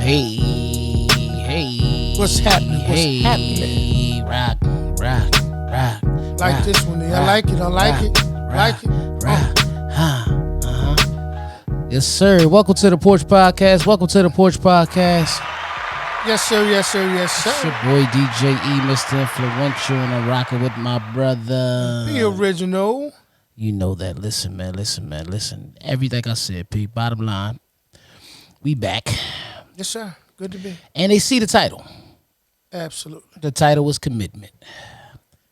Hey. What's happening? What's happening? Rock. Like this one there. I like it. Yes, sir. Welcome to the Porch Podcast. Yes, sir. It's your boy DJ E, Mr. Enfluential, and I'm rocking with my brother. The original. You know that. Listen, man. Everything I said, P. Bottom line, we back. Yes, sir. Good to be. And they see the title. Absolutely. The title was Commitment.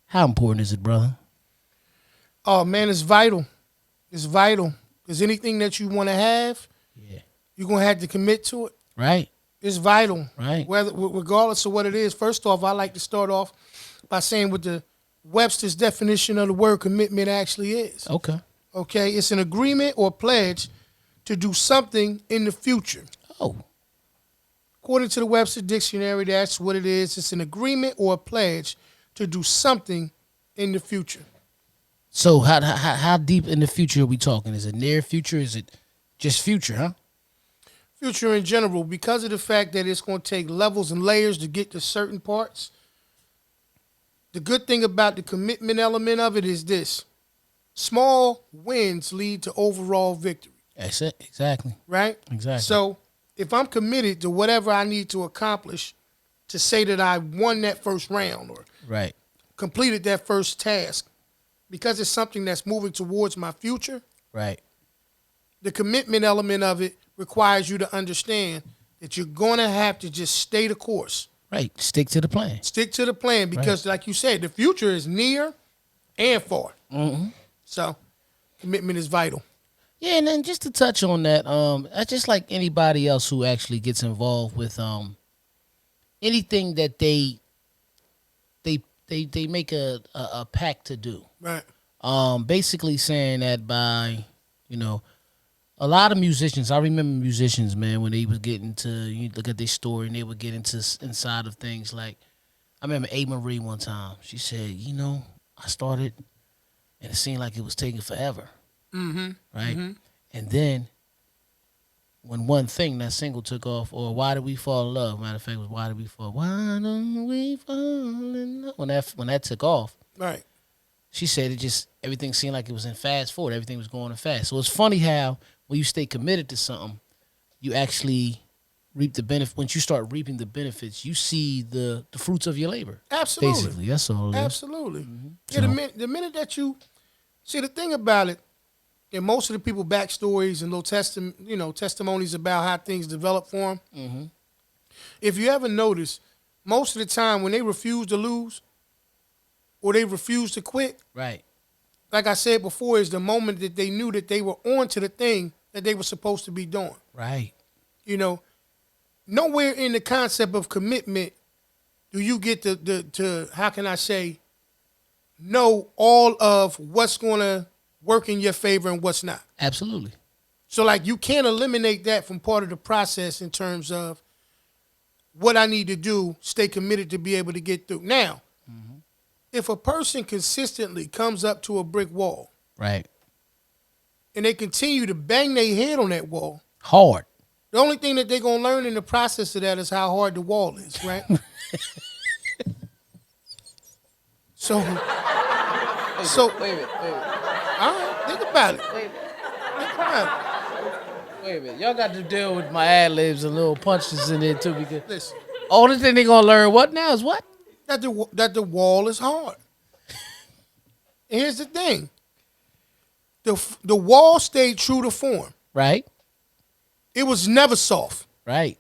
How important is it, brother? Oh, man, it's vital. It's vital. Because anything that you want to have, you're going to have to commit to it. Right. It's vital. Right. Regardless of what it is. First off, I like to start off by saying what the Webster's definition of the word commitment actually is. Okay. It's an agreement or pledge to do something in the future. Oh. According to the Webster Dictionary, that's what it is. It's an agreement or a pledge to do something in the future. So how deep in the future are we talking? Is it near future? Is it just future, huh? Future in general, because of the fact that it's going to take levels and layers to get to certain parts. The good thing about the commitment element of it is this. Small wins lead to overall victory. That's it. Exactly. Right? Exactly. So if I'm committed to whatever I need to accomplish to say that I won that first round or completed that first task, because it's something that's moving towards my future, right? The commitment element of it requires you to understand that you're going to have to just stay the course. Right. Stick to the plan. Stick to the plan because, like you said, the future is near and far. Mm-hmm. So commitment is vital. Yeah, and then just to touch on that, just like anybody else who actually gets involved with anything that they make a pact to do. Right. Basically saying that by, a lot of musicians, I remember musicians, man, when they was getting to, you look at their story and they would get into inside of things like, I remember A. Marie one time, she said, I started and it seemed like it was taking forever. Mm-hmm. Right? Mm-hmm. And then when one thing, that single took off, or Why Did We Fall in Love? Matter of fact, it was Why Don't We Fall in Love? When that took off, right? She said everything seemed like it was in fast forward. Everything was going in fast. So it's funny how when you stay committed to something, you actually reap the benefit. Once you start reaping the benefits, you see the fruits of your labor. Absolutely. Basically, that's all it is. Absolutely. Mm-hmm. Yeah, the minute that you see the thing about it, and most of the people backstories and little testimonies about how things develop for them. Mm-hmm. If you ever notice, most of the time when they refuse to lose or they refuse to quit, right? Like I said before, is the moment that they knew that they were on to the thing that they were supposed to be doing. Right. Nowhere in the concept of commitment do you get to how can I say, know all of what's going to work in your favor and what's not. Absolutely. So, like, you can't eliminate that from part of the process in terms of what I need to do, stay committed to be able to get through. Now, if a person consistently comes up to a brick wall, right, and they continue to bang their head on that wall, hard, the only thing that they're going to learn in the process of that is how hard the wall is, right? So, wait a minute. All right, think about it. Wait a minute. Y'all got to deal with my ad-libs and little punches in there, too, because listen, only thing they're going to learn what now is what? That the wall is hard. And here's the thing. The wall stayed true to form. Right. It was never soft. Right.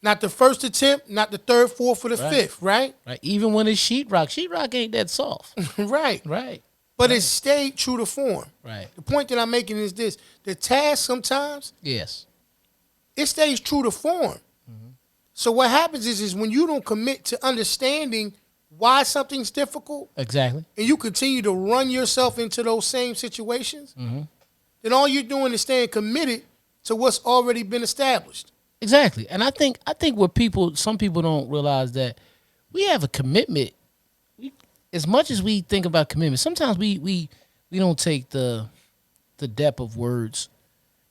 Not the first attempt, not the third, fourth, or the fifth, right? Right. Even when it's sheetrock. Sheetrock ain't that soft. Right. Right. But it stayed true to form. Right. The point that I'm making is this. The task sometimes, yes, it stays true to form. Mm-hmm. So what happens is when you don't commit to understanding why something's difficult, exactly, and you continue to run yourself into those same situations, then all you're doing is staying committed to what's already been established. Exactly. And I think what some people don't realize that we have a commitment. As much as we think about commitment, sometimes we don't take the depth of words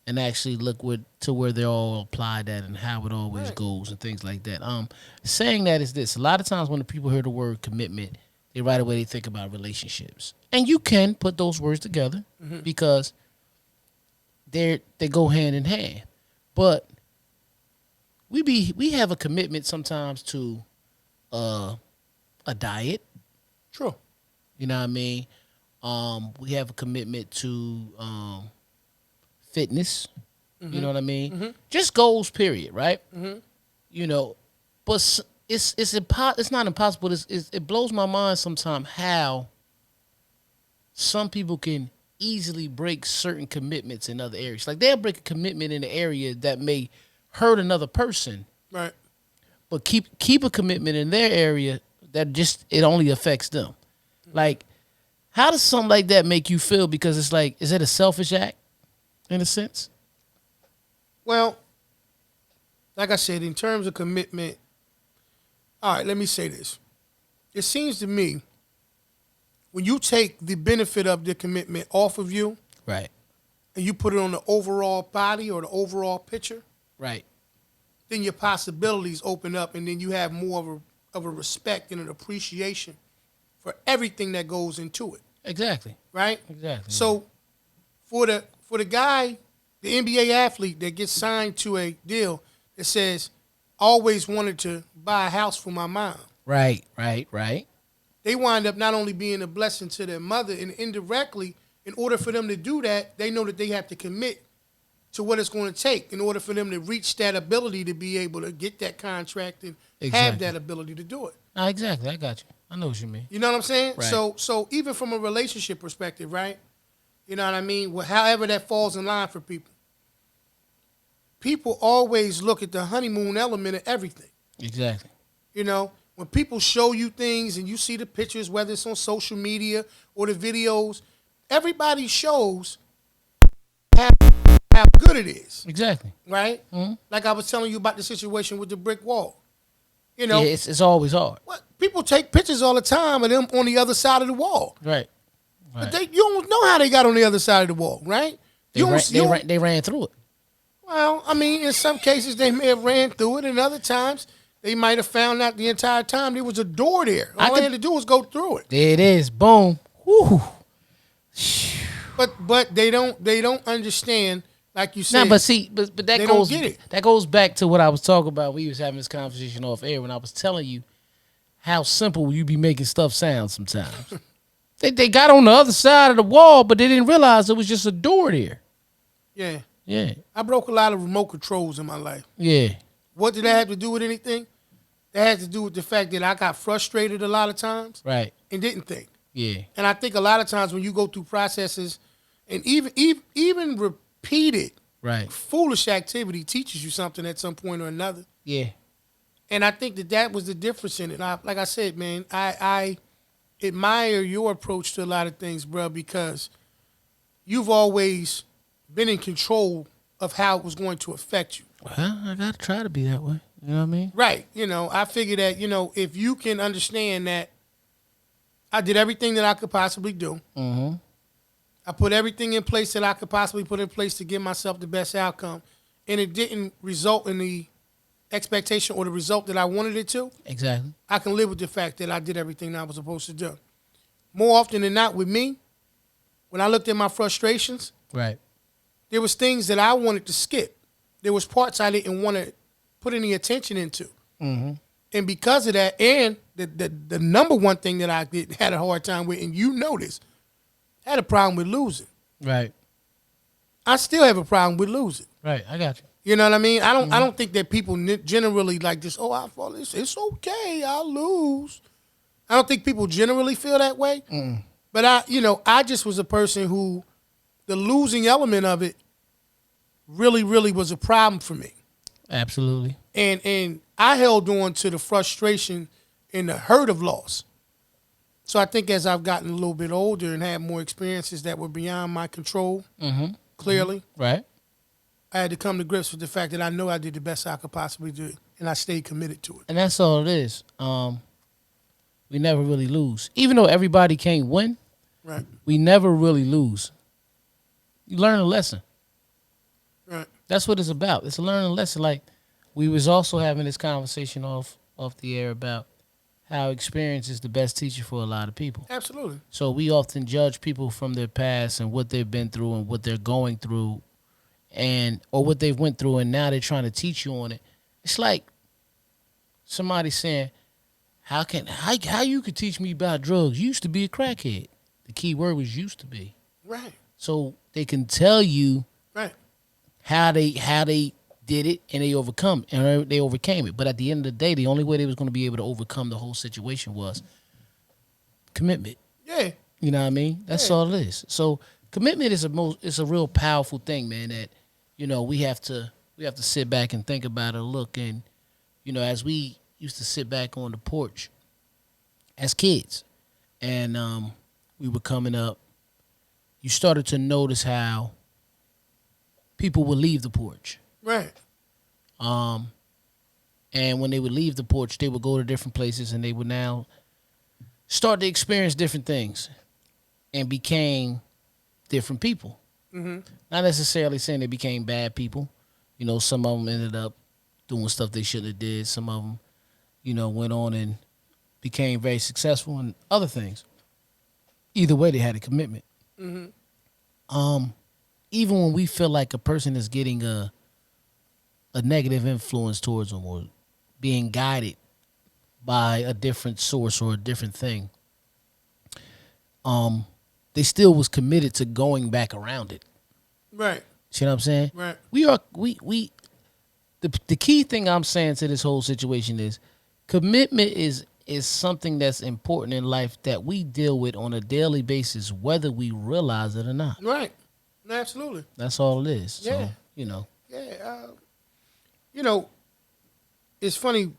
and actually look to where they all applied at and how it always Right. goes and things like that. Saying that is this: a lot of times when the people hear the word commitment, they right away they think about relationships, and you can put those words together because they go hand in hand. But we have a commitment sometimes to a diet. True. You know what I mean? We have a commitment to fitness. You know what I mean? Just goals, period. Right? You know, but it's not impossible. It blows my mind sometimes how some people can easily break certain commitments in other areas. Like they'll break a commitment in an area that may hurt another person, Right. but keep a commitment in their area that just it only affects them. Like, how does something like that make you feel? Because it's like, is it a selfish act in a sense? Well, like I said, in terms of commitment, all right, let me say this. It seems to me when you take the benefit of the commitment off of you Right. and you put it on the overall body or the overall picture, Right. then your possibilities open up and then you have more of a respect and an appreciation for everything that goes into it. Exactly. Right? Exactly. So for the guy, the NBA athlete that gets signed to a deal that says, always wanted to buy a house for my mom. Right. Right. Right. They wind up not only being a blessing to their mother, and indirectly, in order for them to do that, they know that they have to commit to what it's going to take in order for them to reach that ability to be able to get that contract and have Exactly. that ability to do it. Exactly. I got you. I know what you mean. You know what I'm saying? Right. So even from a relationship perspective, right? You know what I mean? Well, however that falls in line for people. People always look at the honeymoon element of everything. Exactly. You know, when people show you things and you see the pictures, whether it's on social media or the videos, everybody shows how good it is, Exactly. right? Mm-hmm. Like I was telling you about the situation with the brick wall. You know, Yeah, it's always hard. what people take pictures all the time of them on the other side of the wall. Right. But you don't know how they got on the other side of the wall, right? They ran through it. Well, I mean, in some cases they may have ran through it, and other times they might have found out the entire time there was a door there. All they had to do was go through it. There it is. Boom. Woo. But they don't understand, like you said. Nah, but see, but that they goes don't get it. that goes back to what I was talking about. We was having this conversation off air when I was telling you how simple you be making stuff sound sometimes. they got on the other side of the wall, but they didn't realize it was just a door there. Yeah. Yeah. I broke a lot of remote controls in my life. Yeah. What did that have to do with anything? That had to do with the fact that I got frustrated a lot of times Right. and didn't think. Yeah. And I think a lot of times when you go through processes and even repeated Right. foolish activity teaches you something at some point or another. Yeah. And I think that was the difference in it. Like I said, man, I admire your approach to a lot of things, bro, because you've always been in control of how it was going to affect you. Well, I gotta try to be that way. You know what I mean? Right. You know, I figure that, if you can understand that I did everything that I could possibly do. Mm-hmm. I put everything in place that I could possibly put in place to give myself the best outcome. And it didn't result in the expectation or the result that I wanted it to. Exactly. I can live with the fact that I did everything I was supposed to do. More often than not with me, when I looked at my frustrations, Right. there was things that I wanted to skip. There was parts I didn't want to put any attention into. Mm-hmm. And because of that, and the number one thing that I had a hard time with, and you noticed, I had a problem with losing. Right. I still have a problem with losing. Right. I got you. You know what I mean? I don't think that people generally like this. Oh, I fall. It's okay. I'll lose. I don't think people generally feel that way. Mm. But I just was a person who, the losing element of it, really, really was a problem for me. Absolutely. And I held on to the frustration and the hurt of loss. So I think as I've gotten a little bit older and had more experiences that were beyond my control, clearly, Right. I had to come to grips with the fact that I know I did the best I could possibly do, and I stayed committed to it. And that's all it is. We never really lose. Even though everybody can't win, Right. we never really lose. You learn a lesson. That's what it's about. It's a learning lesson. Like we was also having this conversation off the air about how experience is the best teacher for a lot of people. Absolutely. So we often judge people from their past and what they've been through and what they're going through and or what they've went through and now they're trying to teach you on it. It's like somebody saying, how you could teach me about drugs? You used to be a crackhead. The key word was used to be. Right. So they can tell you Right. how they did it and they overcame it. But at the end of the day, the only way they was going to be able to overcome the whole situation was commitment. Yeah. You know what I mean? That's all it is. So commitment is it's a real powerful thing, man, that we have to sit back and think about it, look, and as we used to sit back on the porch as kids and we were coming up, you started to notice how people would leave the porch. Right. And when they would leave the porch, they would go to different places and they would now start to experience different things and became different people. Mm-hmm. Not necessarily saying they became bad people. Some of them ended up doing stuff they shouldn't have did. Some of them, went on and became very successful in other things. Either way, they had a commitment. Mm-hmm. Even when we feel like a person is getting a negative influence towards them or being guided by a different source or a different thing, they still was committed to going back around it. Right. See what I'm saying? Right. The key thing I'm saying to this whole situation is commitment is something that's important in life that we deal with on a daily basis, whether we realize it or not. Right. Absolutely. That's all it is. Yeah. So, Yeah. It's funny,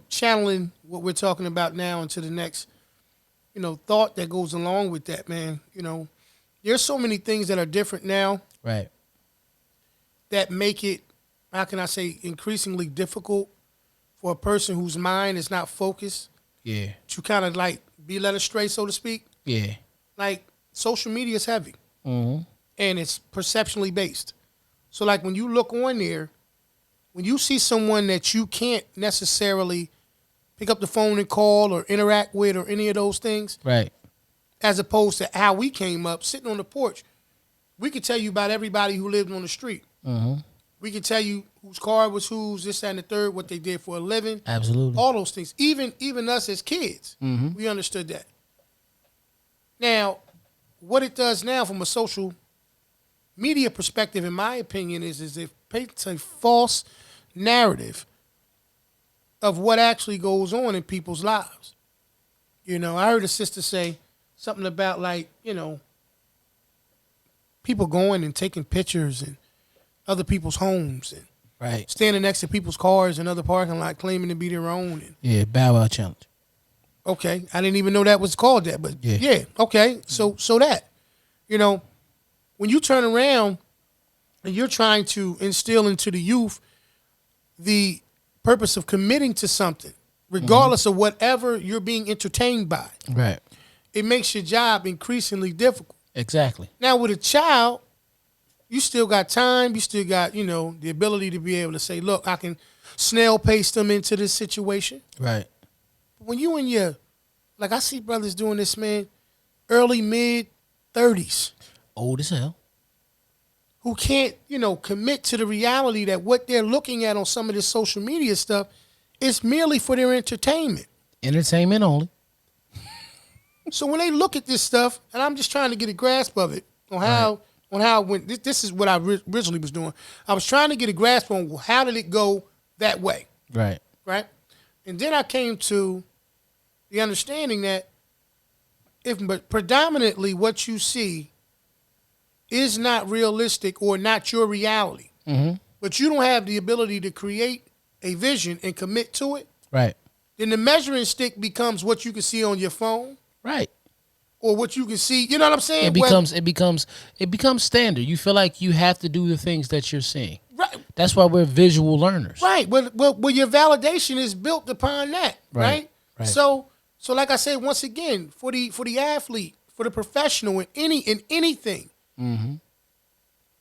channeling what we're talking about now into the next, thought that goes along with that, man. There's so many things that are different now. Right. That make it, how can I say, increasingly difficult for a person whose mind is not focused. Yeah. To kind of like be led astray, so to speak. Yeah. Like social media is heavy. Mm-hmm. And it's perceptually based. So like when you look on there, when you see someone that you can't necessarily pick up the phone and call or interact with or any of those things. Right. As opposed to how we came up, sitting on the porch, we could tell you about everybody who lived on the street. Mm-hmm. We could tell you whose car was whose, this, that, and the third, what they did for a living. Absolutely. All those things. Even us as kids, we understood that. Now, what it does now from a social media perspective, in my opinion, is it paints a false narrative of what actually goes on in people's lives. I heard a sister say something about people going and taking pictures in other people's homes and right, standing next to people's cars in other parking lot claiming to be their own. And, yeah, Bow Wow challenge. Okay, I didn't even know that was called that, but yeah okay, so that, when you turn around and you're trying to instill into the youth the purpose of committing to something, regardless of whatever you're being entertained by, right, it makes your job increasingly difficult. Exactly. Now with a child, you still got time, you still got, the ability to be able to say, look, I can snail pace them into this situation. Right. When you in your, like I see brothers doing this, man, early, mid 30s. Old as hell. Who can't, commit to the reality that what they're looking at on some of this social media stuff is merely for their entertainment. Entertainment only. So when they look at this stuff, and I'm just trying to get a grasp of it on how when this is what I originally was doing. I was trying to get a grasp on how did it go that way. Right. Right. And then I came to the understanding that but predominantly what you see is not realistic or not your reality, but you don't have the ability to create a vision and commit to it, right, then the measuring stick becomes what you can see on your phone, right, or what you can see. You know what I'm saying? It becomes standard. You feel like you have to do the things that you're seeing. Right. That's why we're visual learners. Right. Well, your validation is built upon that. Right. Right. So like I said, once again, for the athlete, for the professional in anything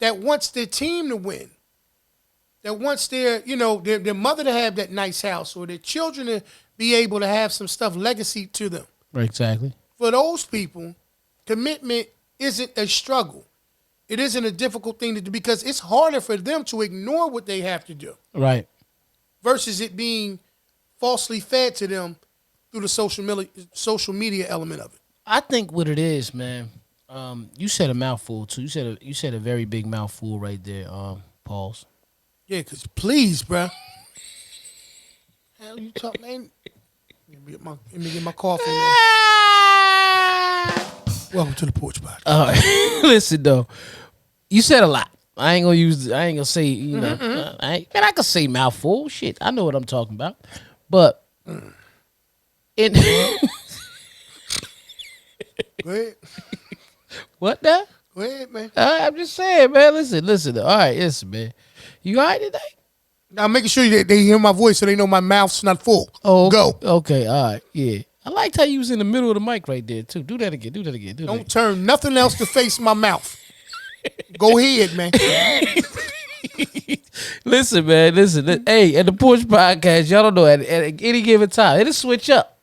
that wants their team to win, that wants their mother to have that nice house or their children to be able to have some stuff legacy to them. Exactly. For those people, commitment isn't a struggle. It isn't a difficult thing to do because it's harder for them to ignore what they have to do Right. versus it being falsely fed to them through the social media element of it. I think what it is, man. You said a mouthful too. You said a very big mouthful right there. Pause. Yeah, because please, bruh. Hell you talk, man. Let me get my coffee, man. Welcome to the Porch Podcast. All right. Listen though, you said a lot. I ain't gonna say, I can say mouthful. Shit, I know what I'm talking about. But it Go ahead. what now? Go ahead, man. I'm just saying, man. Listen. All right, listen, man. You all right today? Now making sure that they hear my voice so they know my mouth's not full. Oh, go. Okay, all right, yeah. I liked how you was in the middle of the mic right there too. Do that again. Don't turn nothing else to face my mouth. Go ahead, man. Listen, man. Listen. Hey, at the Porch Podcast, y'all don't know at any given time, it'll switch up.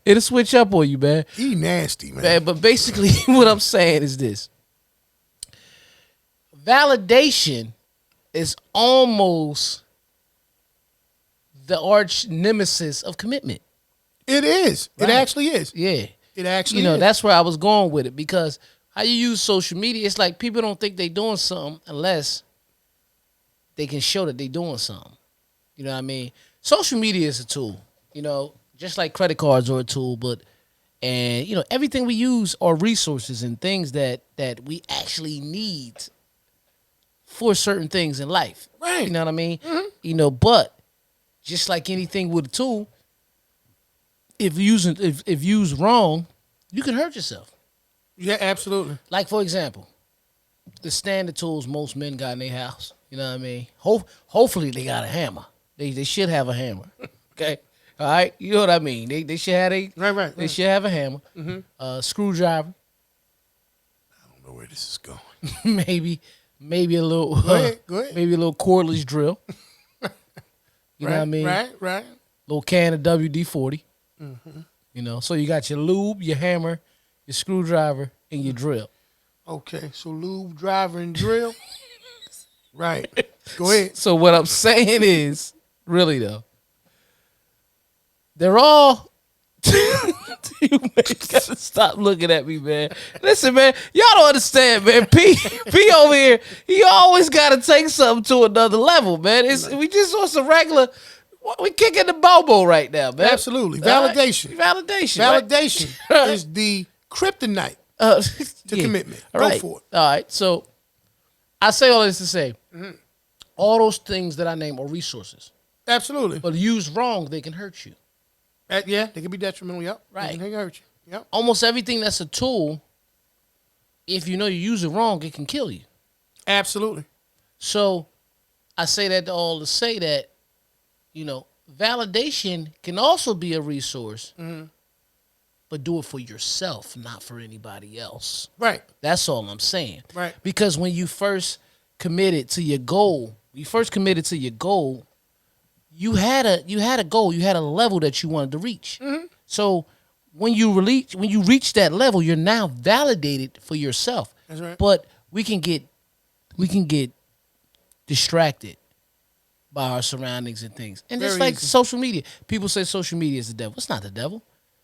It'll switch up on you, man. He nasty, man. But basically, what I'm saying is this: validation is almost the arch nemesis of commitment. It is. Right. It actually is. Yeah. It actually is. That's where I was going with it because how you use social media, it's like people don't think they doing something unless they can show that they doing something. You know what I mean? Social media is a tool, just like credit cards are a tool, and everything we use are resources and things that we actually need for certain things in life. Right. You know what I mean? Mm-hmm. But just like anything with a tool, if used wrong, you can hurt yourself. Yeah, absolutely. Like for example, the standard tools most men got in their house. You know what I mean? Hopefully they got a hammer. They should have a hammer. Okay, all right. You know what I mean? They should have right. They should have a hammer. Mm-hmm. Screwdriver. I don't know where this is going. maybe a little. Go ahead. Maybe a little cordless drill. You know what I mean? Right. Little can of WD-40. Mm-hmm. So you got your lube, your hammer, your screwdriver, and your drill. Okay, so lube, driver, and drill. Right. Go ahead. So what I'm saying is, really though, they're all. You gotta stop looking at me, man. Listen, man, y'all don't understand, man. P over here, he always gotta take something to another level, man. We just on some regular. We kicking the bobo right now, man. Absolutely. Validation. Right? Validation right? is the kryptonite to commitment. All Go for it. All right. So I say all this to say, all those things that I name are resources. Absolutely. But used wrong, they can hurt you. Yeah, they can be detrimental. Yep. Right. They can hurt you. Yep. Almost everything that's a tool, if you use it wrong, it can kill you. Absolutely. So I say that to say that, validation can also be a resource, but do it for yourself, not for anybody else. Right. That's all I'm saying. Right. Because when you first committed to your goal, you had a goal, you had a level that you wanted to reach. Mm-hmm. So when you reach that level, you're now validated for yourself. That's right. But we can get distracted by our surroundings and things. And Very just like easy. social media. People say social media is the devil. It's not the devil.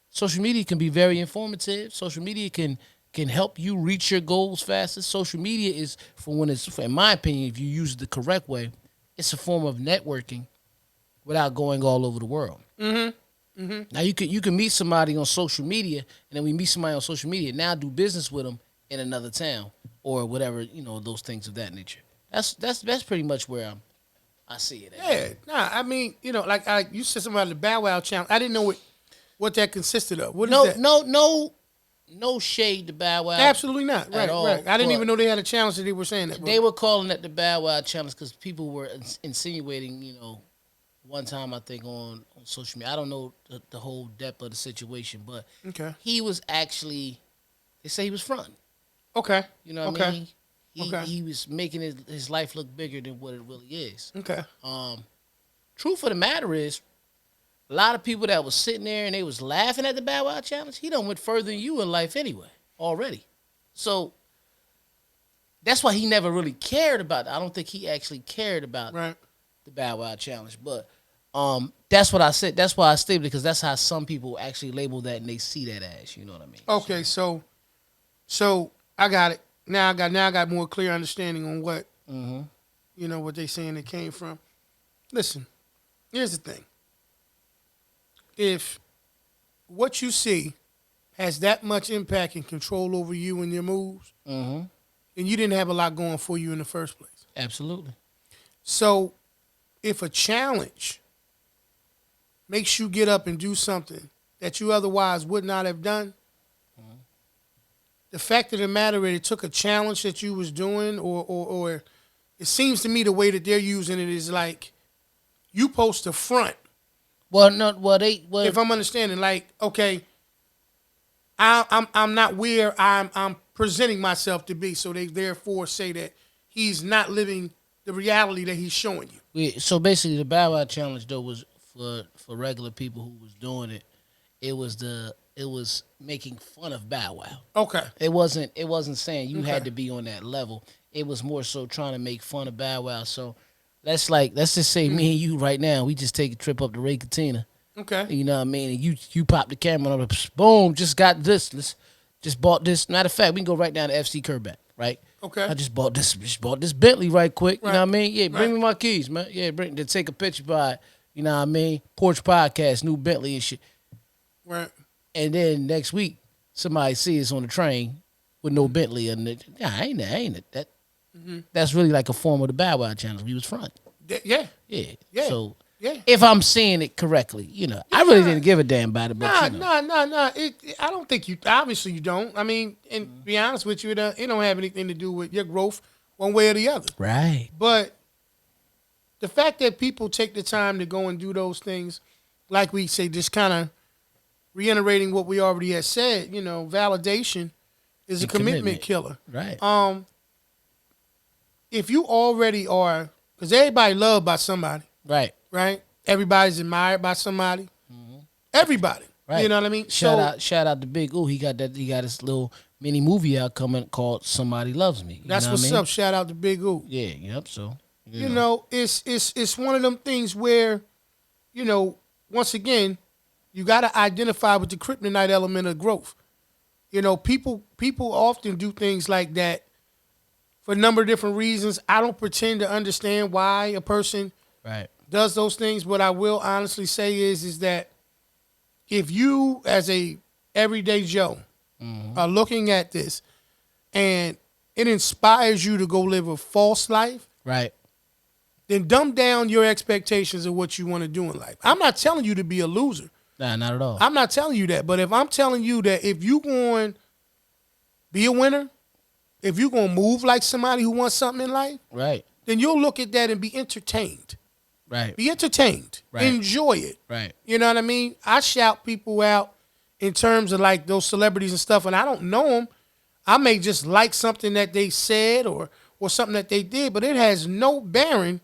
Social media can be very informative. Social media can help you reach your goals faster. Social media is in my opinion, if you use it the correct way, it's a form of networking without going all over the world. Mm-hmm. Mm-hmm. Now you can meet somebody on social media, and then we meet somebody on social media, now do business with them in another town or whatever, those things of that nature. That's pretty much where I see it at. Yeah. Nah, I mean, like you said something about the Bow Wow challenge. I didn't know what that consisted of. What is that? No shade to Bow Wow. Absolutely not. Right, all, right. I didn't even know they had a challenge that they were saying that. They were calling it the Bow Wow challenge because people were insinuating, one time I think on social media. I don't know the whole depth of the situation, but okay. He was actually, they say he was fronting. Okay. You know what I mean? Okay. He was making his life look bigger than what it really is. Okay. Truth of the matter is, a lot of people that was sitting there and they was laughing at the Bow Wow challenge, he done went further than you in life anyway, already. So that's why he never really cared about it. I don't think he actually cared about Right. the Bow Wow challenge. But that's what I said. That's why I stated it, because that's how some people actually label that and they see that as, you know what I mean? Okay, so I got it. Now I got more clear understanding on what what they saying it came from. Listen, here's the thing. If what you see has that much impact and control over you and your moves, then you didn't have a lot going for you in the first place. Absolutely. So if a challenge makes you get up and do something that you otherwise would not have done, the fact of the matter is it took a challenge that you was doing, or it seems to me the way that they're using it is like you post a front. Well, no, If I'm understanding, like, okay, I'm not where I'm presenting myself to be, so they therefore say that he's not living the reality that he's showing you. So basically, the Bow Wow challenge though was for regular people who was doing it. It was making fun of Bow Wow. Okay. It wasn't saying you had to be on that level. It was more so trying to make fun of Bow Wow. So let's just say me and you right now, we just take a trip up to Ray Katina. Okay. You know what I mean? And you pop the camera on, boom, just got this. Just bought this. Matter of fact, we can go right down to FC Kerbeck, right? Okay. I just bought this Bentley right quick. You Right. know what I mean? Yeah, bring Right. me my keys, man. Yeah, to take a picture by it. You know what I mean? Porch Podcast, new Bentley and shit. Right. And then next week, somebody sees us on the train with no Bentley and ain't that. That's really like a form of the Bow Wow challenge. We was front. Yeah. Yeah. Yeah. So Yeah. if I'm saying it correctly, I really didn't give a damn about it. But Nah. I don't think you. Obviously, you don't. I mean, and to be honest with you, it don't have anything to do with your growth one way or the other. Right. But the fact that people take the time to go and do those things, like we say, just kind of reiterating what we already had said, validation is a commitment killer. Right. If you already are, because everybody loved by somebody, Right. right? Everybody's admired by somebody. Everybody. Right. You know what I mean? Shout out to Big Ooh. He got this little mini movie out coming called Somebody Loves Me. That's what's up. Shout out to Big Ooh. Yeah, yep. So it's one of them things where, once again, you got to identify with the kryptonite element of growth. People often do things like that for a number of different reasons. I don't pretend to understand why a person does those things. What I will honestly say is that if you, as a everyday Joe, are looking at this and it inspires you to go live a false life, right, then dumb down your expectations of what you want to do in life. I'm not telling you to be a loser. Nah, not at all. I'm not telling you that. But if I'm telling you that if you going to be a winner, if you're going to move like somebody who wants something in life, right, then you'll look at that and be entertained. Right. Be entertained. Right. Enjoy it. Right. You know what I mean? I shout people out in terms of like those celebrities and stuff, and I don't know them. I may just like something that they said or something that they did, but it has no bearing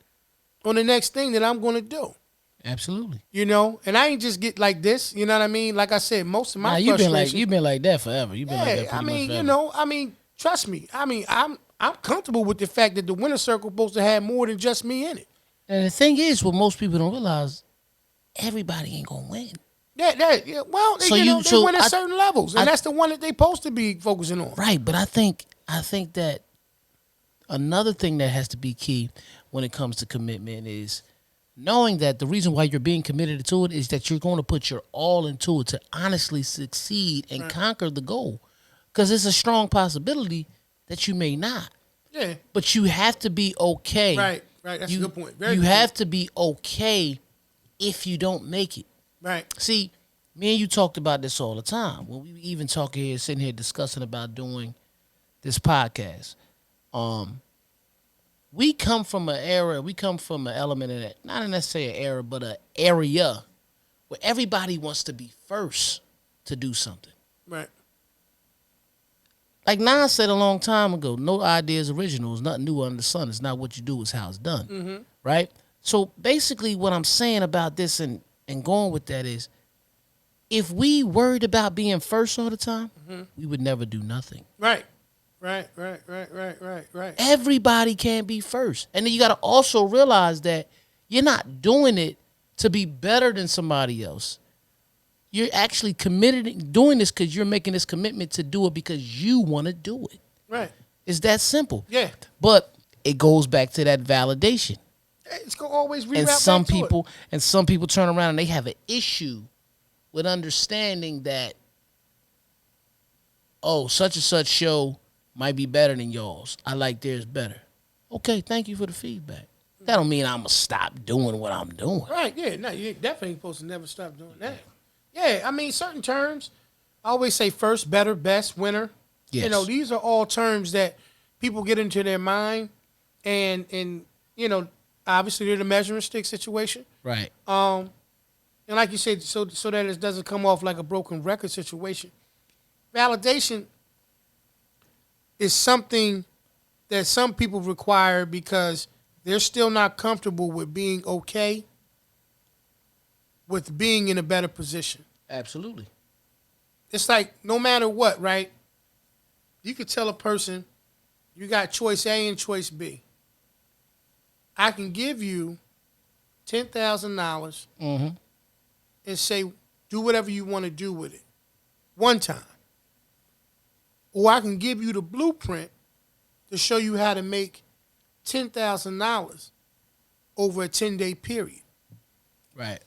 on the next thing that I'm going to do. Absolutely. And I ain't just get like this. You know what I mean? Like I said, most of my you've frustration. been like that forever. You've been like that I mean, much forever. Trust me. I mean, I'm comfortable with the fact that the winner circle supposed to have more than just me in it. And the thing is, what most people don't realize, everybody ain't gonna win. Yeah. Well, they win at certain levels, and that's the one that they supposed to be focusing on. Right, but I think that another thing that has to be key when it comes to commitment is knowing that the reason why you're being committed to it is that you're going to put your all into it to honestly succeed and conquer the goal. Because it's a strong possibility that you may not. Yeah. But you have to be okay. Right. That's a good point. You have to be okay if you don't make it. Right. See, me and you talked about this all the time. When we even talking here, sitting here discussing about doing this podcast. We come from an era, we come from an element of that, not necessarily an era, but an area where everybody wants to be first to do something. Right. like Nas said a long time ago, no idea is original. It's nothing new under the sun. It's not what you do, it's how it's done. Mm-hmm. Right? So basically what I'm saying about this and going with that is, if we worried about being first all the time, we would never do nothing. Right. Right. Everybody can be first. And then you got to also realize that you're not doing it to be better than somebody else. You're actually committed doing this because you're making this commitment to do it because you want to do it. Right. It's that simple. Yeah. But it goes back to that validation. It's gonna always reroute And back some people turn around and they have an issue with understanding that, oh, such and such show might be better than yours. I like theirs better. Okay, thank you for the feedback. That don't mean I'm going to stop doing what I'm doing. Right, yeah. No, you definitely supposed to never stop doing that. Yeah, I mean, certain terms, I always say first, better, best, winner. Yes. You know, these are all terms that people get into their mind. And you know, obviously they're the measuring stick situation. Right. And like you said, so that it doesn't come off like a broken record situation. Validation is something that some people require because they're still not comfortable with being okay with being in a better position. Absolutely. It's like no matter what, right? You could tell a person you got choice A and choice B. I can give you $10,000 and say, do whatever you want to do with it one time. Or I can give you the blueprint to show you how to make $10,000 over a 10-day period. Right.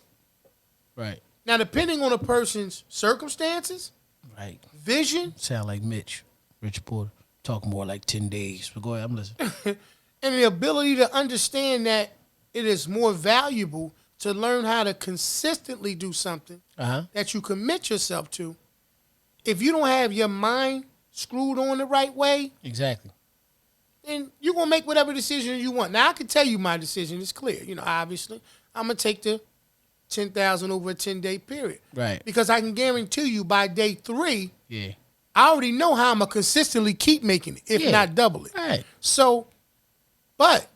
Right. Now, depending on a person's circumstances, Right. vision, Sound like Rich Porter. Talk more like 10 days. But go ahead, I'm listening. and the ability to understand that it is more valuable to learn how to consistently do something that you commit yourself to. If you don't have your mind screwed on the right way, Exactly. then you're going to make whatever decision you want. Now, I can tell you my decision is clear. You know, obviously, I'm going to take the $10,000 over a 10-day period. Right. Because I can guarantee you by day 3, Yeah. I already know how I'm going to consistently keep making it, if not double it. Right. So, but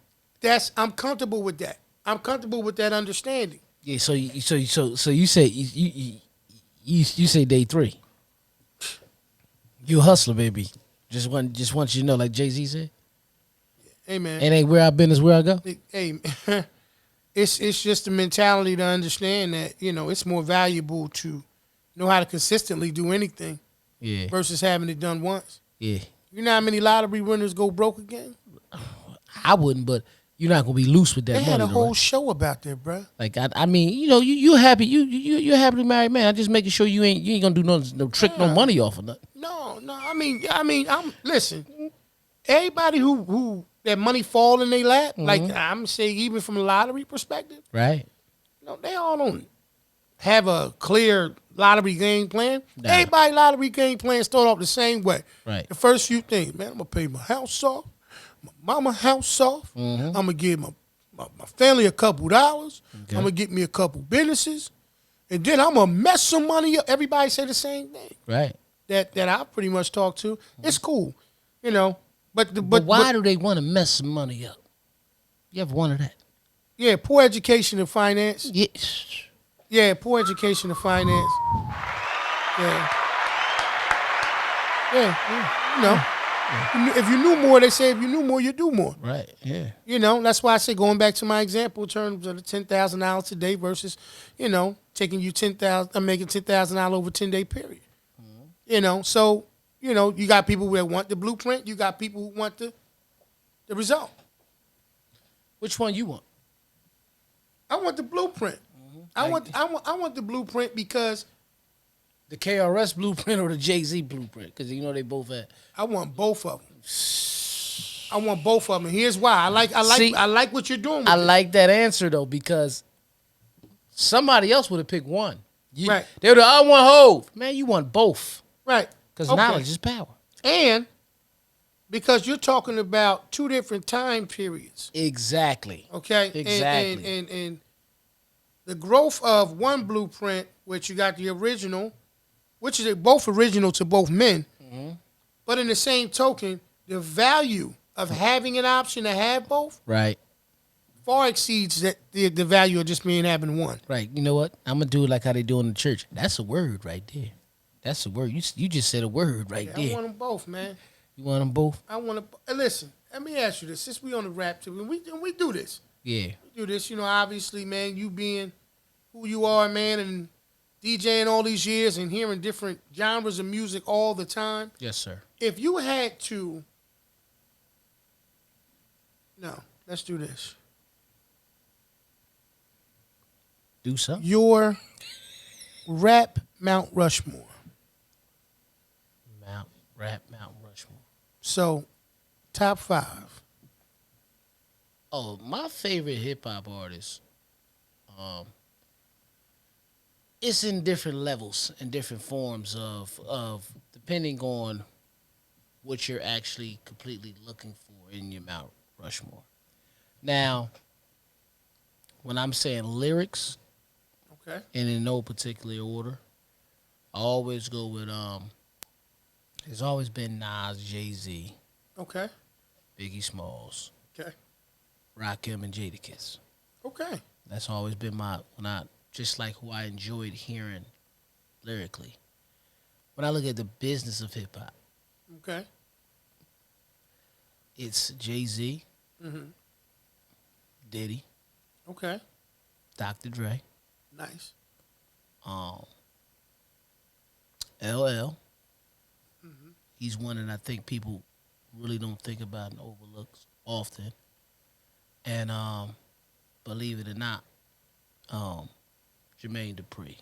I'm comfortable with that. I'm comfortable with that understanding. Yeah, so you say you say day 3. You a hustler, baby. Just want you to know, like Jay-Z said. Hey man. It ain't where I've been, is where I go. Hey, it's just the mentality to understand that, you know, it's more valuable to know how to consistently do anything versus having it done once. Yeah. You know how many lottery winners go broke again? I wouldn't, but you're not gonna be loose with that They money. had a whole right? show about that, bro. Like I mean, you know, you're happy. You're a happily married man. I'm just making sure you ain't gonna do no trick no money off of nothing. No. I'm listen. Everybody who that money fall in their lap, like I'm saying, even from a lottery perspective, Right. you know, they all don't have a clear lottery game plan. Nah. Everybody lottery game plan start off the same way. Right. The first few things, man, I'm gonna pay my house off, my mama house off. I'm gonna give my family a couple dollars. Okay. I'm gonna get me a couple businesses, and then I'm gonna mess some money up. Everybody say the same thing. Right. That I pretty much talk to. It's cool, you know. But why do they want to mess some money up? You ever wondered that? Yeah, poor education and finance. Yes. Yeah, poor education and finance. Yeah. You know. If you knew more, they say if you knew more, you do more. Right. Yeah. You know, that's why I say going back to my example in terms of the $10,000 a day versus, you know, taking you making $10,000 over a 10-day period. You know, so, you know, you got people that want the blueprint. You got people who want the result. Which one you want? I want the blueprint. I want the blueprint because The KRS blueprint or the Jay-Z blueprint? Because you know they both had. I want both of them. I want both of them. Here's why. I like what you're doing with I it. like that answer though, because somebody else would have picked one. Right. They would have, I want Hove. Man, you want both. Right. Because Okay. knowledge is power. And because you're talking about 2 different time periods. Exactly. Okay? Exactly. And the growth of one blueprint, which you got the original, which is both original to both men, But in the same token, the value of having an option to have both Right. far exceeds the value of just being having one. Right. You know what? I'm gonna do it like how they do in the church. That's a word right there. That's a word. You just said a word right Yeah, I there. want them both, man. You want them both? I want to listen. Let me ask you this: since we on the rap tip, and we do this, Yeah. we do this. You know, obviously, man, you being who you are, man, and DJing all these years and hearing different genres of music all the time. Yes, sir. If you had to, no, let's do this. Do so. Your rap Mount Rushmore. Mount Rushmore. So, top 5. Oh, my favorite hip hop artist. It's in different levels and different forms of depending on what you're actually completely looking for in your Mount Rushmore. Now, when I'm saying lyrics, Okay. and in no particular order, I always go with there's always been Nas, Jay-Z, Okay. Biggie Smalls, Okay. Rakim, and Jadakiss. Okay. That's always been just like who I enjoyed hearing lyrically. When I look at the business of hip hop, Okay. it's Jay-Z, Mm-hmm. Diddy, Okay. Dr. Dre, Nice. LL. Mm-hmm. He's one that I think people really don't think about and overlook often. And believe it or not, Jermaine Dupri.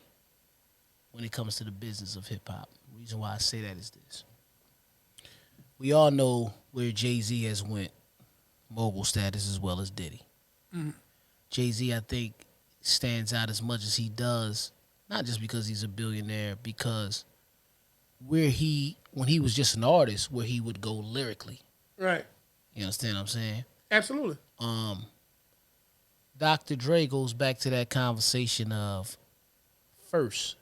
When it comes to the business of hip hop, the reason why I say that is this: we all know where Jay-Z has went, mogul status as well as Diddy. Mm-hmm. Jay-Z, I think, stands out as much as he does, not just because he's a billionaire, because when he was just an artist, where he would go lyrically. Right. You understand what I'm saying? Absolutely. Dr. Dre goes back to that conversation of first,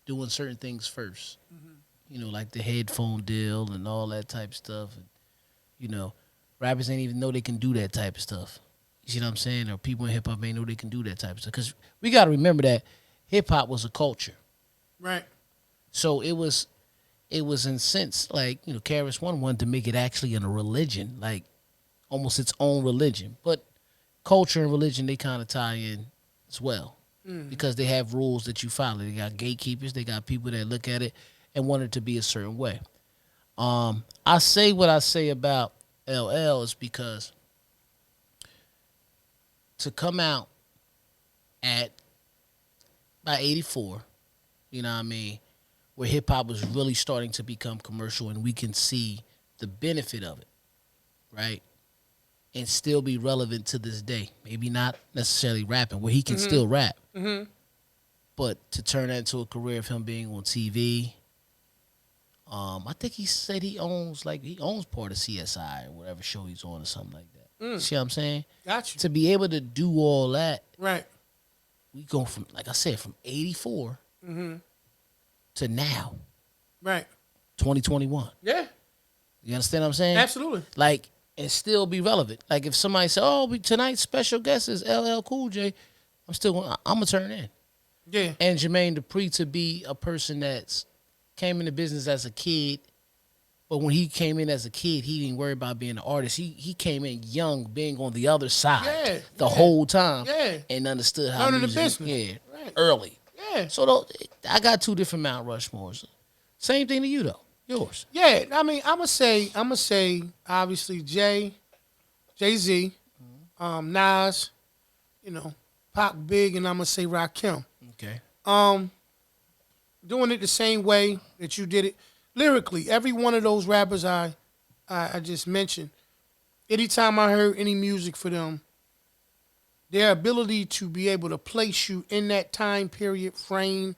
doing certain things 1st. Mm-hmm. You know, like the headphone deal and all that type of stuff. And, you know, rappers ain't even know they can do that type of stuff. You see what I'm saying? Or people in hip hop ain't know they can do that type of stuff. Because we got to remember that hip hop was a culture. Right. So it was in sense like, you know, KRS One wanted to make it actually in a religion, like almost its own religion. But culture and religion, they kind of tie in as well, because they have rules that you follow. They got gatekeepers. They got people that look at it and want it to be a certain way. I say what I say about LL is because to come out by 84, you know what I mean, where hip hop was really starting to become commercial and we can see the benefit of it, right? And still be relevant to this day. Maybe not necessarily rapping, where he can still rap. Mm-hmm. But to turn that into a career of him being on TV, I think he said he owns part of CSI or whatever show he's on or something like that. See what I'm saying? Got you. To be able to do all that, Right. we go from, like I said, from 84 to now, Right. 2021. Yeah. You understand what I'm saying? Absolutely. Like, and still be relevant. Like if somebody said, "Oh, tonight's special guest is LL Cool J," I'm gonna turn in. Yeah. And Jermaine Dupri to be a person that's came into business as a kid, but when he came in as a kid, he didn't worry about being an artist. He came in young, being on the other side the whole time, and understood how learning the music, business. Right. early. Yeah. So I got 2 different Mount Rushmores. Same thing to you though. Yours. Yeah. I mean, I'm gonna say, obviously Jay-Z, Nas, you know, Pop Big, and I'm gonna say Rakim. Okay. Doing it the same way that you did it lyrically. Every one of those rappers I just mentioned, anytime I heard any music for them, their ability to be able to place you in that time period frame,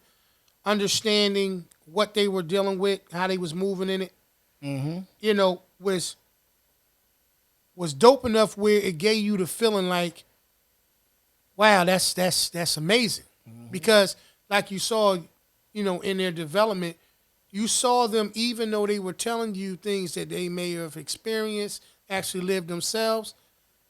understanding what they were dealing with, how they was moving in it, you know, was dope enough where it gave you the feeling like, wow, that's amazing. Because like you saw, you know, in their development, you saw them, even though they were telling you things that they may have experienced, actually lived themselves.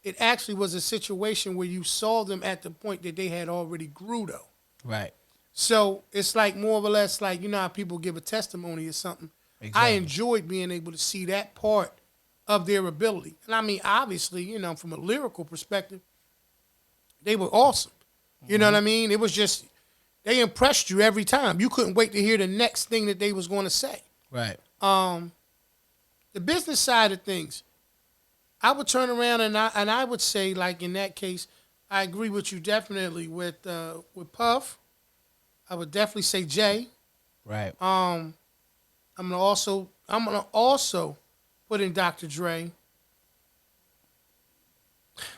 It actually was a situation where you saw them at the point that they had already grew, though. Right. So it's like more or less like, you know how people give a testimony or something. I Exactly. enjoyed being able to see that part of their ability. And I mean, obviously, from a lyrical perspective, they were awesome. You know what I mean? It was just, they impressed you every time. You couldn't wait to hear the next thing that they was going to say. Right. The business side of things, I would turn around and I would say, like in that case, I agree with you definitely with Puff. I would definitely say Jay. Right. I'm gonna also put in Dr. Dre.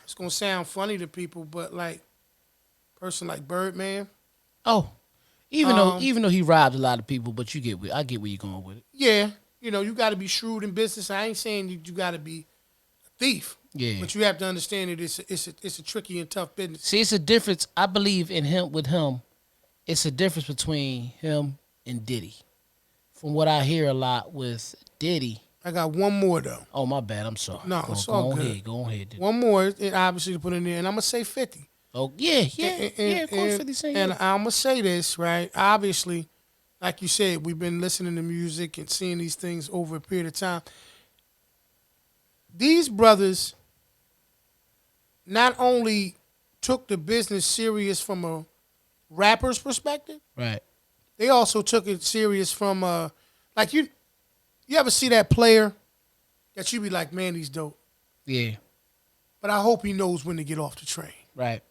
It's gonna sound funny to people, but like person like Birdman. Oh, even though Um, even though he robbed a lot of people, but I get where you're going with it. yeah, you got to be shrewd in business. I ain't saying you got to be a thief, Yeah. but you have to understand that it's a tricky and tough business. See, it's a difference. I believe in him with him. It's a difference between him and Diddy. From what I hear a lot with Diddy. I got one more though. Oh, my bad. I'm sorry. No, it's all good. Go ahead. Diddy. One more, and obviously to put in there, and I'm gonna say 50. Oh, yeah. Of course, 50 Cent. And Yeah. I'm gonna say this right. Obviously, like you said, we've been listening to music and seeing these things over a period of time. These brothers not only took the business serious from a rapper's perspective, Right. they also took it serious from like you ever see that player that you be like, man, he's dope. Yeah. But I hope he knows when to get off the train. Right.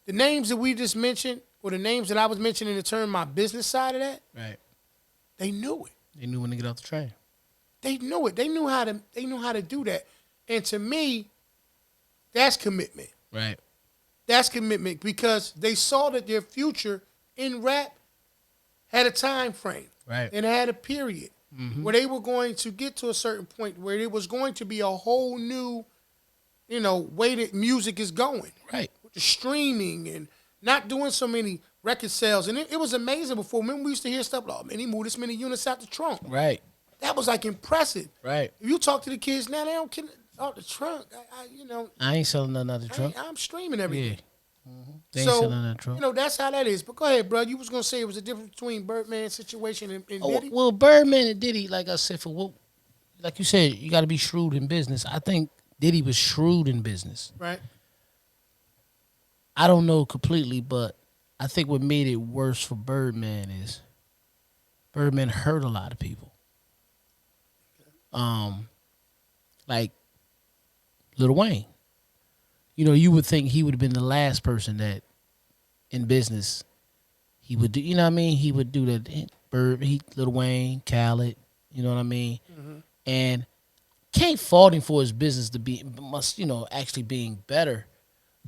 The names that we just mentioned, or the names that I was mentioning in terms of my business side of that, Right. they knew it. They knew when to get off the train. They knew it. They knew how to do that. And to me, that's commitment. Right. That's commitment because they saw that their future in rap had a time frame. Right. And had a period where they were going to get to a certain point where it was going to be a whole new, way that music is going. Right. With the streaming and not doing so many record sales. And it was amazing before. Remember we used to hear stuff like, oh, man, he moved this many units out the trunk. Right. That was like impressive. Right. If you talk to the kids now, they don't get out the trunk. I ain't selling nothing out the trunk. I'm streaming everything. Yeah. They ain't selling that trunk. That's how that is. But go ahead, bro. You was gonna say it was a difference between Birdman's situation and Diddy. Well, Birdman and Diddy, like I said, like you said, you got to be shrewd in business. I think Diddy was shrewd in business. Right. I don't know completely, but I think what made it worse for Birdman is Birdman hurt a lot of people. Like Lil Wayne. You would think he would have been the last person that in business he would do. You know what I mean? He would do that. Lil Wayne, Khaled. You know what I mean? Mm-hmm. And can't fault him for his business to be actually being better.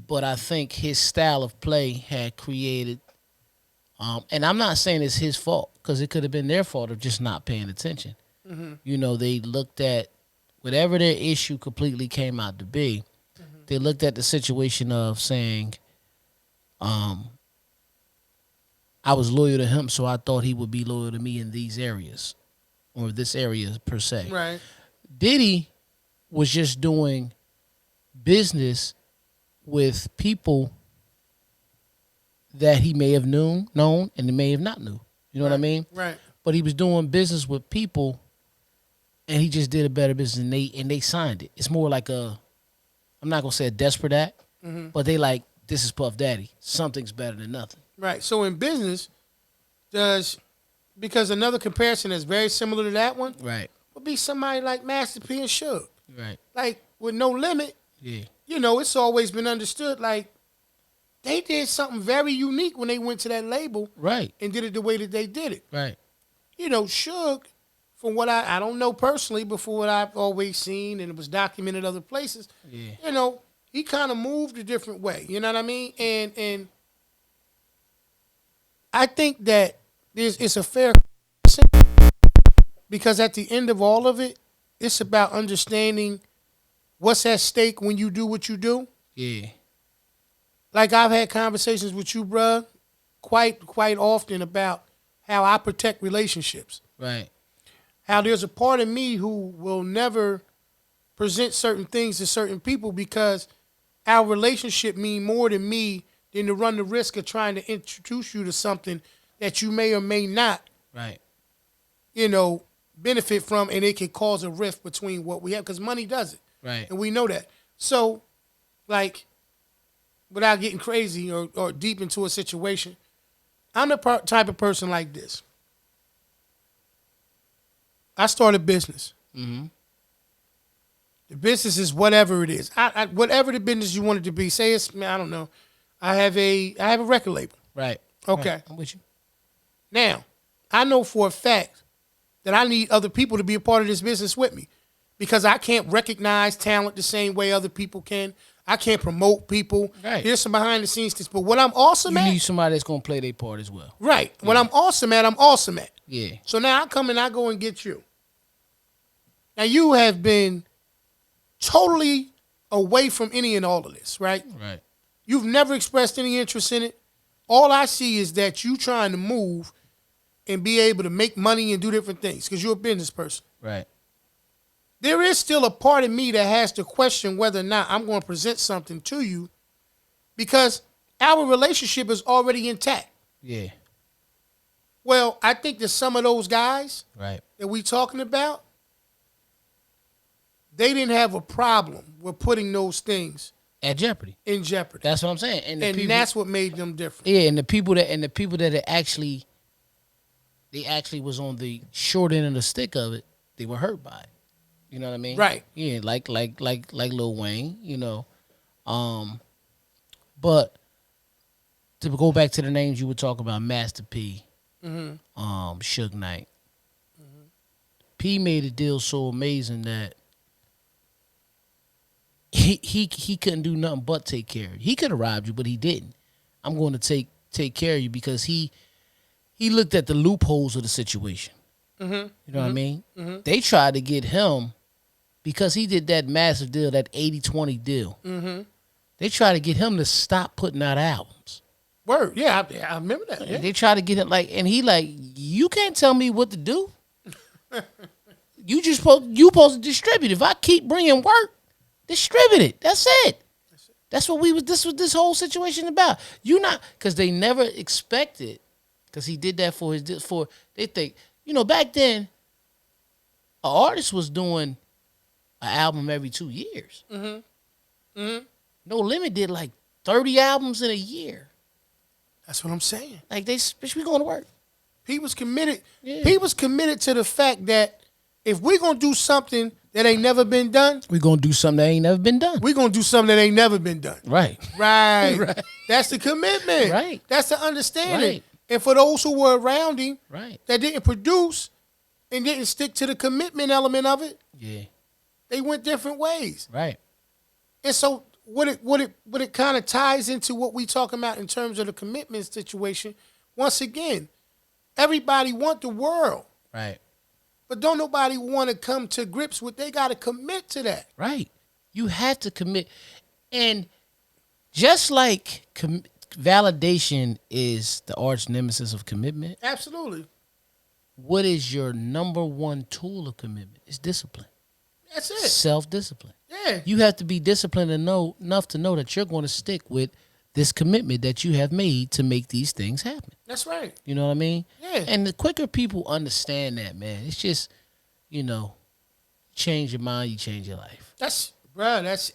But I think his style of play had created, and I'm not saying it's his fault because it could have been their fault of just not paying attention. Mm-hmm. They looked at whatever their issue completely came out to be. Mm-hmm. They looked at the situation of saying, I was loyal to him, so I thought he would be loyal to me in these areas or this area per se. Right. Diddy was just doing business with people that he may have known and he may have not knew. You know what I mean? Right. But he was doing business with people, and he just did a better business, and they signed it. It's more like I'm not gonna say a desperate act, but they like, this is Puff Daddy. Something's better than nothing. Right. So in business, because another comparison that's very similar to that one Right. would be somebody like Master P and Suge. Right. Like with No Limit, Yeah. it's always been understood like they did something very unique when they went to that label Right. and did it the way that they did it. Right. Suge, from what I don't know personally, but from what I've always seen and it was documented other places, Yeah. He kind of moved a different way. You know what I mean? And I think that it's a fair because at the end of all of it, it's about understanding what's at stake when you do what you do. Yeah. Like I've had conversations with you, bruh, quite often about how I protect relationships. Right. How there's a part of me who will never present certain things to certain people because our relationship mean more to me than to run the risk of trying to introduce you to something that you may or may not, Right. benefit from, and it can cause a rift between what we have because money does it. Right. And we know that. So, like, without getting crazy or deep into a situation, I'm the type of person like this. I start a business. Mm-hmm. The business is whatever it is. Whatever the business you want it to be. Say it's, I don't know. I have a record label. Right. Okay. Right. I'm with you. Now, I know for a fact that I need other people to be a part of this business with me because I can't recognize talent the same way other people can. I can't promote people. Right. There's some behind the scenes things. But what I'm awesome You at. need somebody that's going to play their part as well. Right. Yeah. What I'm awesome at, I'm awesome at. Yeah. So now I come and I go and get you. Now you have been totally away from any and all of this, right? Right. You've never expressed any interest in it. All I see is that you trying to move and be able to make money and do different things because you're a business person. Right. There is still a part of me that has to question whether or not I'm going to present something to you because our relationship is already intact. Yeah. Well, I think that some of those guys Right. that we talking about, they didn't have a problem with putting those things At jeopardy. in jeopardy. That's what I'm saying. And, the people, That's what made them different. Yeah, and the people that are actually was on the short end of the stick of it, they were hurt by it. You know what I mean? Right. Yeah, like Lil Wayne, But to go back to the names you were talking about, Master P, Suge Knight. P made a deal so amazing that he couldn't do nothing but take care of you. He could have robbed you, but he didn't. I'm going to take care of you because he looked at the loopholes of the situation. You know what I mean? They tried to get him because he did that massive deal, that 80-20 deal. They tried to get him to stop putting out albums. Word. Yeah, I remember that. Yeah. They tried to get him and he you can't tell me what to do. You supposed to distribute. If I keep bringing work, distribute it. That's it. That's what this was this whole situation about. Because they never expected, because he did that they think, back then, an artist was doing an album every 2 years. No Limit did 30 albums in a year. That's what I'm saying. Bitch, we going to work. He was committed. Yeah. He was committed to the fact that if we're going to do something that ain't never been done, We're going to do something that ain't never been done. we're going to do something that ain't never been done. Right. Right. Right. That's the commitment. Right. That's the understanding. Right. And for those who were around him Right. that didn't produce and didn't stick to the commitment element of it, Yeah. they went different ways. Right. And so what it kind of ties into what we talking about in terms of the commitment situation. Once again, everybody want the world, Right. but don't nobody want to come to grips with. They got to commit to that. Right. You have to commit. And just like validation is the arch nemesis of commitment, Absolutely, what is your number one tool of commitment? It's discipline. that's it. Self-discipline. Yeah, You have to be disciplined enough to know that you're going to stick with this commitment that you have made to make these things happen. that's right. You know what I mean? Yeah. And the quicker people understand that, man, it's just, change your mind, you change your life. That's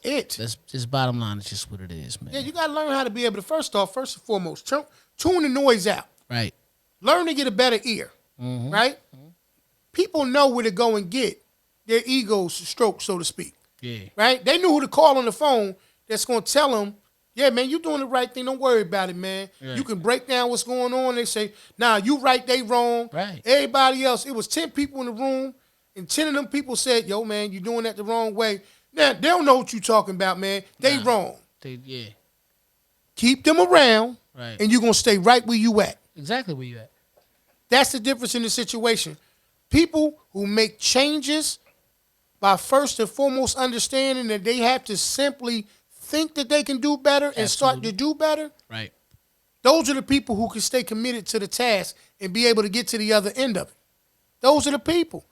it. That's just bottom line. It's just what it is, man. Yeah, you got to learn how to be able to first and foremost, tune the noise out. Right. Learn to get a better ear. Right. People know where to go and get their egos stroked, so to speak. Yeah. Right? They knew who to call on the phone that's going to tell them, yeah, man, you doing the right thing. Don't worry about it, man. Right. You can break down what's going on. They say, nah, you right, they wrong. Right. Everybody else, it was 10 people in the room, and 10 of them people said, yo, man, you doing that the wrong way. Now, they don't know what you talking about, man. They wrong. Yeah. Keep them around, Right. and you're going to stay right where you at. Exactly where you at. That's the difference in the situation. People who make changes by first and foremost understanding that they have to simply think that they can do better and start to do better, Right. Those are the people who can stay committed to the task and be able to get to the other end of it. Those are the people.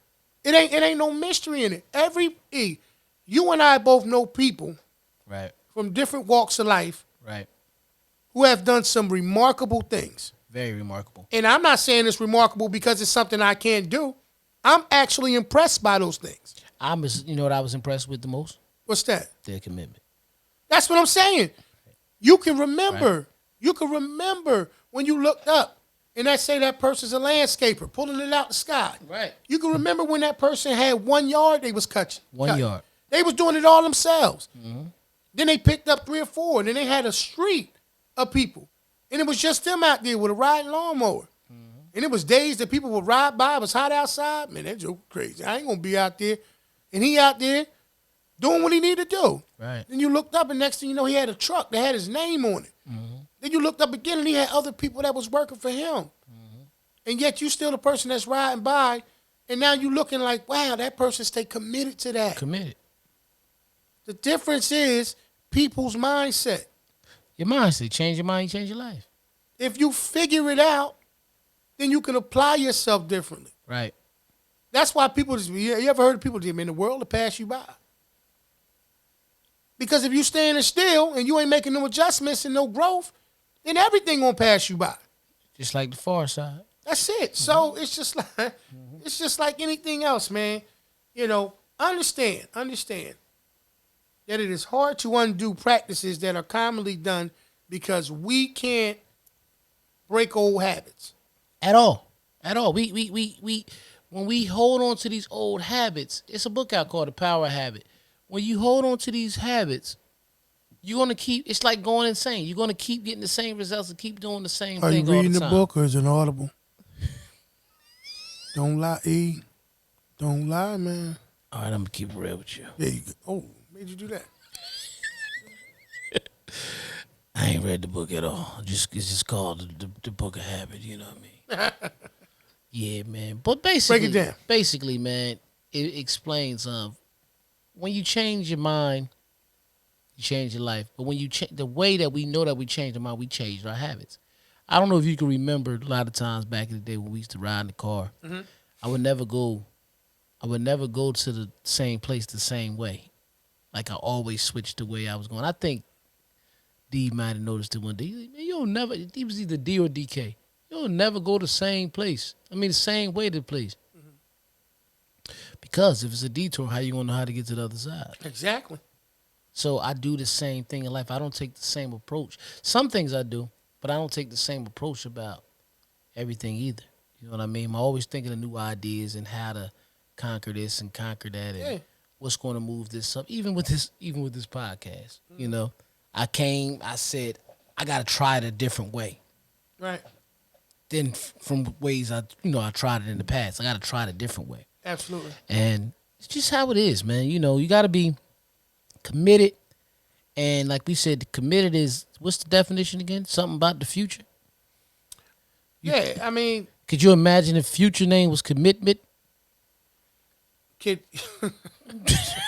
It ain't no mystery in it. You and I both know people Right. from different walks of life Right. who have done some remarkable things. Very remarkable. And I'm not saying it's remarkable because it's something I can't do. I'm actually impressed by those things. You know what I was impressed with the most? What's that? Their commitment. That's what I'm saying. You can remember. Right. You can remember when you looked up and that say that person's a landscaper pulling it out the sky. Right. You can remember when that person had 1 yard they was cutting. 1 yard. They was doing it all themselves. Mm-hmm. Then they picked up 3 or 4, and then they had a street of people. And it was just them out there with a riding lawnmower. Mm-hmm. And it was days that people would ride by. It was hot outside. Man, that joke crazy. I ain't going to be out there. And he out there doing what he needed to do. Right. Then you looked up, and next thing you know, he had a truck that had his name on it. Mm-hmm. Then you looked up again, and he had other people that was working for him. Mm-hmm. And yet you still the person that's riding by, and now you looking like, wow, that person stay committed to that. Committed. The difference is people's mindset. Your mindset. Change your mind, you change your life. If you figure it out, then you can apply yourself differently. Right. That's why people, you ever heard of people, man, the world will pass you by. Because if you standing still and you ain't making no adjustments and no growth, then everything gonna pass you by. Just like the far side. That's it. Mm-hmm. So it's just like anything else, man. You know, understand that it is hard to undo practices that are commonly done because we can't break old habits. At all. We when we hold on to these old habits, it's a book out called The Power Habit. When you hold on to these habits, you're gonna keep. It's like going insane. You're gonna keep getting the same results and keep doing the same thing all the time. Are you reading the book or is it audible? Don't lie, E. Don't lie, man. All right, I'm gonna keep it real with you. There you go. Oh, made you do that? I ain't read the book at all. It's just called the Book of Habit. You know what I mean? Yeah, man. But basically, break it down. Basically, man, it explains when you change your mind, you change your life. But when you change the way that we know that we change our mind, we change our habits. I don't know if you can remember a lot of times back in the day when we used to ride in the car. Mm-hmm. I would never go to the same place the same way. Like I always switched the way I was going. I think D might have noticed it one day. He's like, man, you'll never. He was either D or DK. You'll never go the same place. I mean, the same way to the place. Mm-hmm. Because if it's a detour, how you gonna know how to get to the other side? Exactly. So I do the same thing in life. I don't take the same approach. Some things I do, but I don't take the same approach about everything either. You know what I mean? I'm always thinking of new ideas and how to conquer this and conquer that and what's going to move this up. Even with this podcast, you know, I said, I got to try it a different way. Right. Then from ways I tried it in the past. I got to try it a different way. Absolutely. And it's just how it is, man. You know, you got to be committed. And like we said, committed is, what's the definition again? Something about the future? I mean. Could you imagine if future name was Commitment?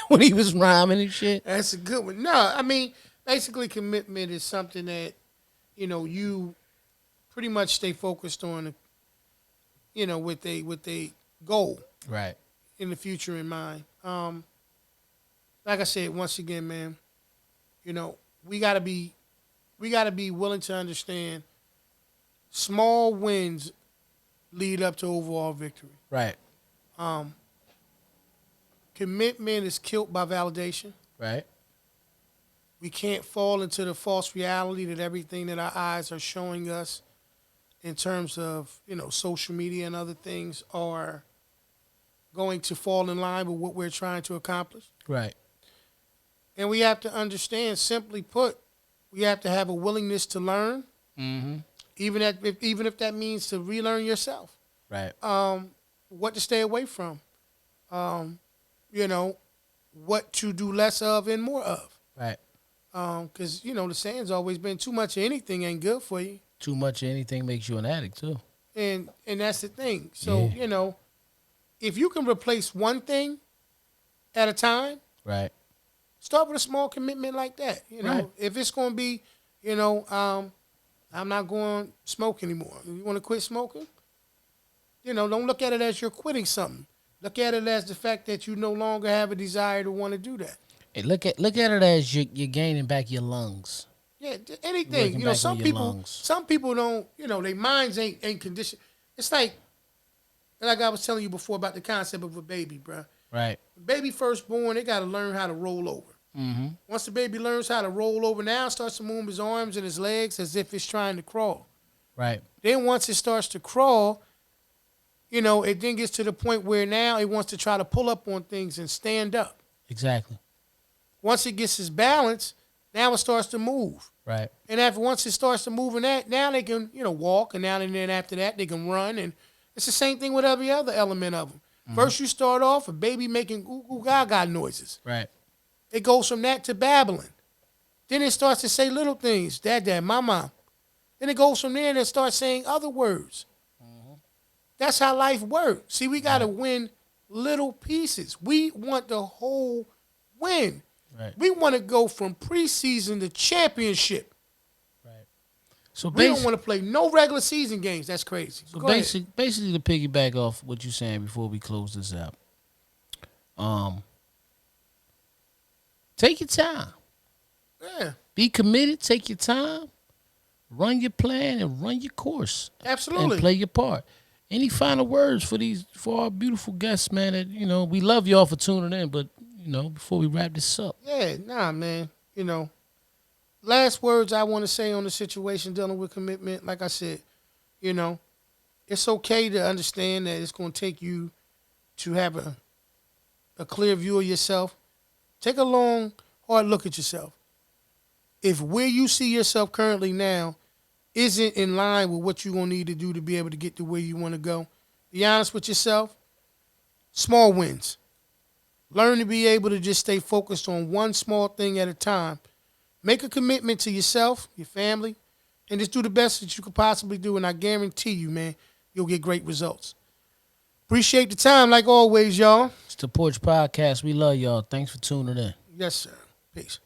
When he was rhyming and shit? That's a good one. No, I mean, basically commitment is something that, you know, you pretty much stay focused on, you know, with a goal. Right. In the future in mind. Like I said, once again, man, you know, we gotta be willing to understand small wins lead up to overall victory. Right. Commitment is killed by validation. Right. We can't fall into the false reality that everything that our eyes are showing us in terms of, you know, social media and other things are going to fall in line with what we're trying to accomplish. Right. And we have to understand, simply put, we have to have a willingness to learn, even if that means to relearn yourself. Right. What to stay away from. You know, what to do less of and more of. Right. Because, you know, the saying's always been too much of anything ain't good for you. Too much of anything makes you an addict, too. And that's the thing. So, you know, if you can replace one thing at a time, right, start with a small commitment like that. You know, if it's going to be, you know, I'm not going to smoke anymore. You want to quit smoking? Don't look at it as you're quitting something. Look at it as the fact that you no longer have a desire to want to do that. Hey, look at it as you're gaining back your lungs. Yeah, You're anything. working back on Some your people, lungs. some people don't. Their minds ain't conditioned. It's like I was telling you before about the concept of a baby, bro. Right. Baby first born, they got to learn how to roll over. Mm-hmm. Once the baby learns how to roll over, now it starts to move his arms and his legs as if it's trying to crawl. Right. Then once it starts to crawl, it then gets to the point where now it wants to try to pull up on things and stand up. Exactly. Once it gets its balance, now it starts to move. Right. And once it starts to move, now they can walk, and now and then after that they can run, and it's the same thing with every other element of them. Mm-hmm. First you start off a baby making goo goo gaga noises. Right. It goes from that to babbling. Then it starts to say little things, dad, mama. Then it goes from there and it starts saying other words. Mm-hmm. That's how life works. See, we got to win little pieces. We want the whole win. Right. We want to go from preseason to championship. Right. So we don't want to play no regular season games. That's crazy. So basically, to piggyback off what you're saying before we close this out, take your time. Yeah. Be committed. Take your time. Run your plan and run your course. Absolutely. And play your part. Any final words for our beautiful guests, man? That we love y'all for tuning in, but before we wrap this up. Yeah, nah, man. Last words I want to say on the situation dealing with commitment, like I said, it's okay to understand that it's going to take you to have a clear view of yourself. Take a long, hard look at yourself. If where you see yourself currently now isn't in line with what you're going to need to do to be able to get to where you want to go, be honest with yourself. Small wins. Learn to be able to just stay focused on one small thing at a time. Make a commitment to yourself, your family, and just do the best that you could possibly do, and I guarantee you, man, you'll get great results. Appreciate the time, like always, y'all. It's the Porch Podcast. We love y'all. Thanks for tuning in. Yes, sir. Peace.